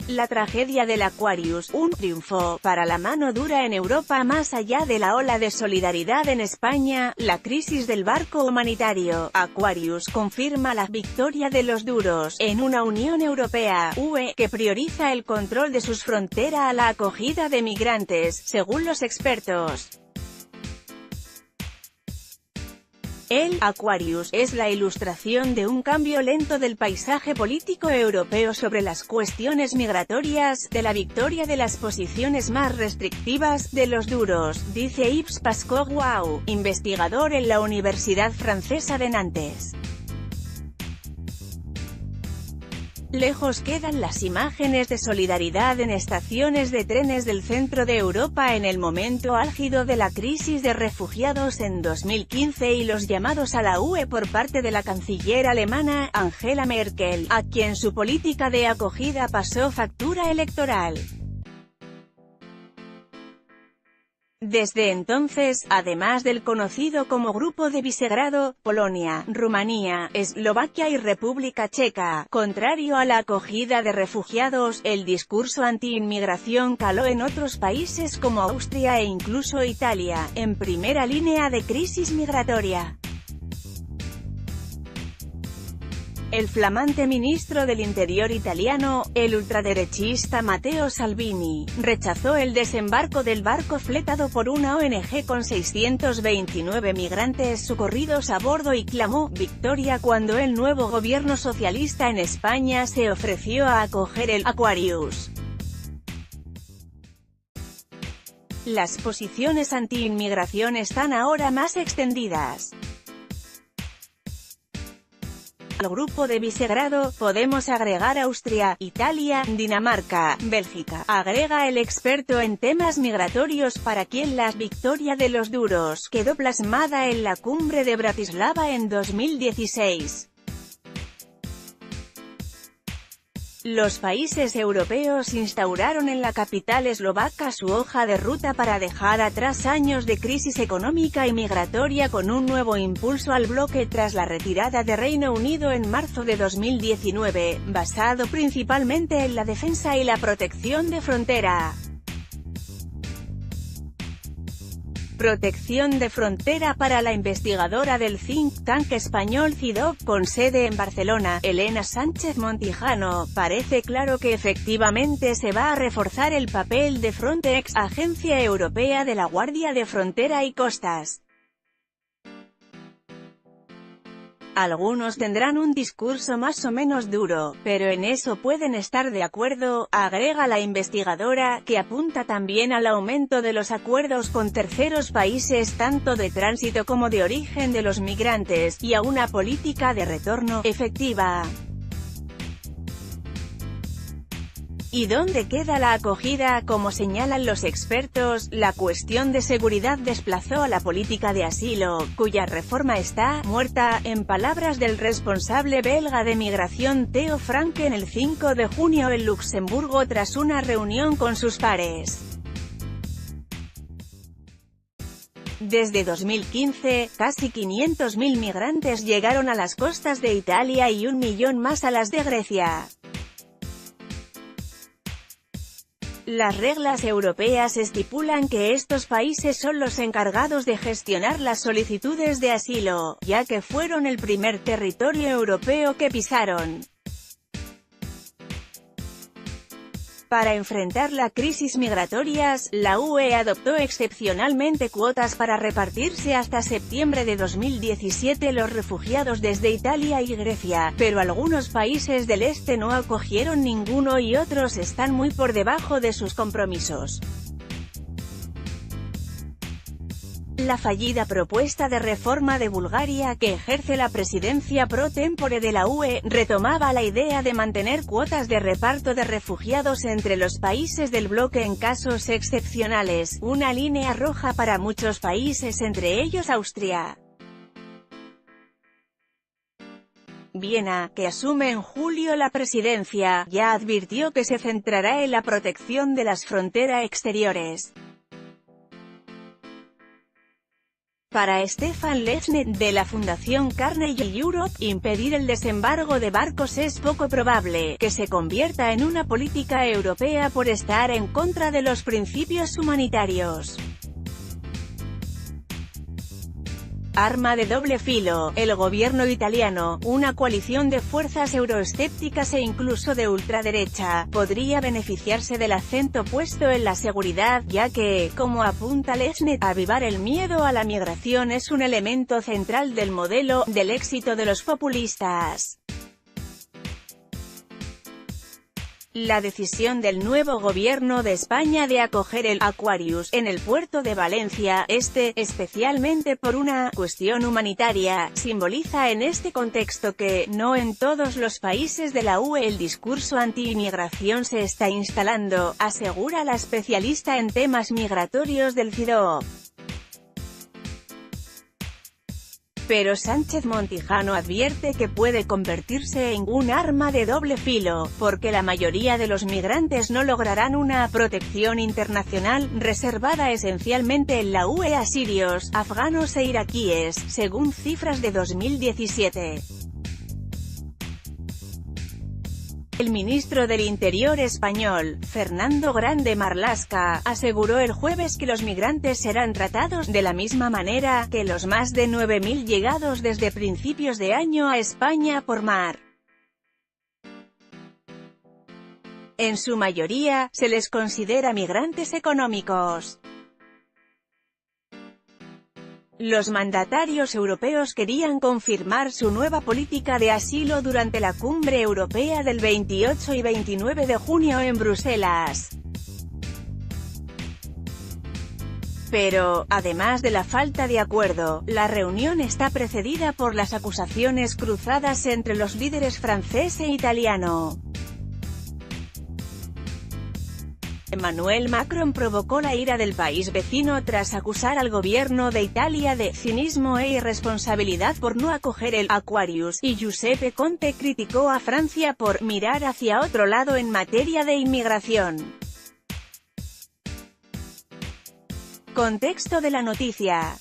La tragedia del Aquarius, un triunfo para la mano dura en Europa más allá de la ola de solidaridad en España. La crisis del barco humanitario Aquarius confirma la victoria de los duros en una Unión Europea, UE, que prioriza el control de sus fronteras a la acogida de migrantes, según los expertos. El Aquarius es la ilustración de un cambio lento del paisaje político europeo sobre las cuestiones migratorias, de la victoria de las posiciones más restrictivas, de los duros, dice Yves Pascoe, investigador en la Universidad Francesa de Nantes. Lejos quedan las imágenes de solidaridad en estaciones de trenes del centro de Europa en el momento álgido de la crisis de refugiados en 2015 y los llamados a la UE por parte de la canciller alemana, Angela Merkel, a quien su política de acogida pasó factura electoral. Desde entonces, además del conocido como Grupo de Visegrado, Polonia, Rumanía, Eslovaquia y República Checa, contrario a la acogida de refugiados, el discurso anti-inmigración caló en otros países como Austria e incluso Italia, en primera línea de crisis migratoria. El flamante ministro del Interior italiano, el ultraderechista Matteo Salvini, rechazó el desembarco del barco fletado por una ONG con 629 migrantes socorridos a bordo y clamó «victoria» cuando el nuevo gobierno socialista en España se ofreció a acoger el Aquarius. Las posiciones anti-inmigración están ahora más extendidas. Al Grupo de Visegrado, podemos agregar Austria, Italia, Dinamarca, Bélgica, agrega el experto en temas migratorios para quien la victoria de los duros quedó plasmada en la cumbre de Bratislava en 2016. Los países europeos instauraron en la capital eslovaca su hoja de ruta para dejar atrás años de crisis económica y migratoria con un nuevo impulso al bloque tras la retirada de Reino Unido en marzo de 2019, basado principalmente en la defensa y la protección de frontera. Protección de frontera para la investigadora del think tank español CIDOB, con sede en Barcelona, Elena Sánchez Montijano, parece claro que efectivamente se va a reforzar el papel de Frontex, Agencia Europea de la Guardia de Frontera y Costas. Algunos tendrán un discurso más o menos duro, pero en eso pueden estar de acuerdo, agrega la investigadora, que apunta también al aumento de los acuerdos con terceros países tanto de tránsito como de origen de los migrantes, y a una política de retorno efectiva. ¿Y dónde queda la acogida? Como señalan los expertos, la cuestión de seguridad desplazó a la política de asilo, cuya reforma está «muerta», en palabras del responsable belga de migración Theo Franken el 5 de junio en Luxemburgo tras una reunión con sus pares. Desde 2015, casi 500.000 migrantes llegaron a las costas de Italia y 1 millón más a las de Grecia. Las reglas europeas estipulan que estos países son los encargados de gestionar las solicitudes de asilo, ya que fueron el primer territorio europeo que pisaron. Para enfrentar la crisis migratorias, la UE adoptó excepcionalmente cuotas para repartirse hasta septiembre de 2017 los refugiados desde Italia y Grecia, pero algunos países del este no acogieron ninguno y otros están muy por debajo de sus compromisos. La fallida propuesta de reforma de Bulgaria, que ejerce la presidencia pro tempore de la UE, retomaba la idea de mantener cuotas de reparto de refugiados entre los países del bloque en casos excepcionales, una línea roja para muchos países, entre ellos Austria. Viena, que asume en julio la presidencia, ya advirtió que se centrará en la protección de las fronteras exteriores. Para Stefan Lechnet, de la Fundación Carnegie Europe, impedir el desembarco de barcos es poco probable que se convierta en una política europea por estar en contra de los principios humanitarios. Arma de doble filo. El gobierno italiano, una coalición de fuerzas euroescépticas e incluso de ultraderecha, podría beneficiarse del acento puesto en la seguridad, ya que, como apunta Lechnet, avivar el miedo a la migración es un elemento central del modelo del éxito de los populistas. La decisión del nuevo gobierno de España de acoger el Aquarius en el puerto de Valencia, especialmente por una cuestión humanitaria, simboliza en este contexto que, no en todos los países de la UE el discurso anti-inmigración se está instalando, asegura la especialista en temas migratorios del CIDOB. Pero Sánchez Montijano advierte que puede convertirse en un arma de doble filo, porque la mayoría de los migrantes no lograrán una protección internacional, reservada esencialmente en la UE a sirios, afganos e iraquíes, según cifras de 2017. El ministro del Interior español, Fernando Grande Marlaska, aseguró el jueves que los migrantes serán tratados de la misma manera que los más de 9.000 llegados desde principios de año a España por mar. En su mayoría, se les considera migrantes económicos. Los mandatarios europeos querían confirmar su nueva política de asilo durante la cumbre europea del 28 y 29 de junio en Bruselas. Pero, además de la falta de acuerdo, la reunión está precedida por las acusaciones cruzadas entre los líderes francés e italiano. Emmanuel Macron provocó la ira del país vecino tras acusar al gobierno de Italia de cinismo e irresponsabilidad por no acoger el Aquarius, y Giuseppe Conte criticó a Francia por mirar hacia otro lado en materia de inmigración. Contexto de la noticia.